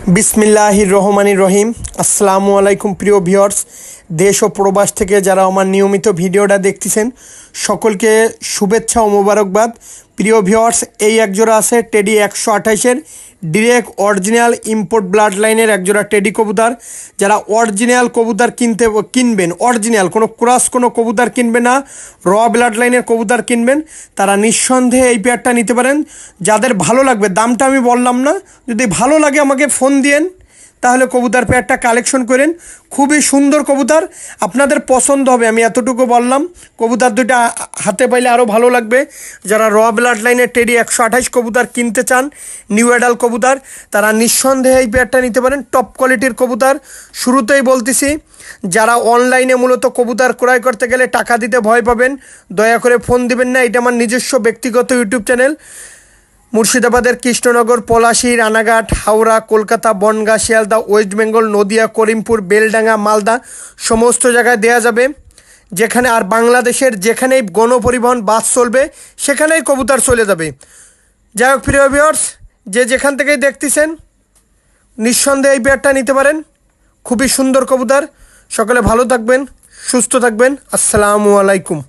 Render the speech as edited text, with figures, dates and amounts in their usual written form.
বিসমিল্লাহির রহমানির রহিম। আসসালামু আলাইকুম প্রিয় ভিউয়ার্স, দেশ ও প্রবাস থেকে যারা আমার নিয়মিত ভিডিওটা দেখতেছেন সকলকে শুভেচ্ছা ও মোবারকবাদ। প্রিয় ভিউয়ার্স, এই একজোড়া আছে টেডি 128-এর ডিরেক্ট অরিজিনাল ইম্পোর্ট ব্লাড লাইনের একজোড়া টেডি কবুতর। যারা অরিজিনাল কবুতর কিনবেন, অরিজিনাল কোনো ক্রস কোনো কবুতর কিনবে না, র ব্লাড লাইনের কবুতর কিনবেন, তারা নিঃসন্দেহে এই পেয়ারটা নিতে পারেন। যাদের ভালো লাগবে, দামটা আমি বললাম না, যদি ভালো লাগে আমাকে ফোন দিয়েন, তাহলে কবুতর পেয়ারটা কালেকশন করেন। খুবই সুন্দর কবুতর, আপনাদের পছন্দ হবে, আমি এতটুকু বললাম। কবুতর দুইটা হাতে পাইলে আরও ভালো লাগবে। যারা র ব্লাড লাইনের টেডি 128 কবুতর কিনতে চান, নিউ অ্যাডাল কবুতর, তারা নিঃসন্দেহে এই পেয়ারটা নিতে পারেন। টপ কোয়ালিটির কবুতর। শুরুতেই বলতেছি, যারা অনলাইনে মূলত কবুতর ক্রয় করতে গেলে টাকা দিতে ভয় পাবেন, দয়া করে ফোন দিবেন না। এটা আমার নিজস্ব ব্যক্তিগত ইউটিউব চ্যানেল। মুর্শিদাবাদের কৃষ্ণনগর, পলাশী, রানাঘাট, হাওড়া, কলকাতা, বনগাঁ, শিয়ালদা, ওয়েস্ট বেঙ্গল, নদিয়া, করিমপুর, বেলডাঙ্গা, মালদা সমস্ত জায়গায় দেয়া যাবে। যেখানে আর বাংলাদেশের যেখানেই গণপরিবহন বাস চলবে সেখানেই কবুতর চলে যাবে। যাই হোক প্রিয় ভিউয়ার্স, যে যেখান থেকেই দেখতেছেন নিঃসন্দেহে এই পেয়ারটা নিতে পারেন। খুবই সুন্দর কবুতর। সকলে ভালো থাকবেন, সুস্থ থাকবেন। আসসালামু আলাইকুম।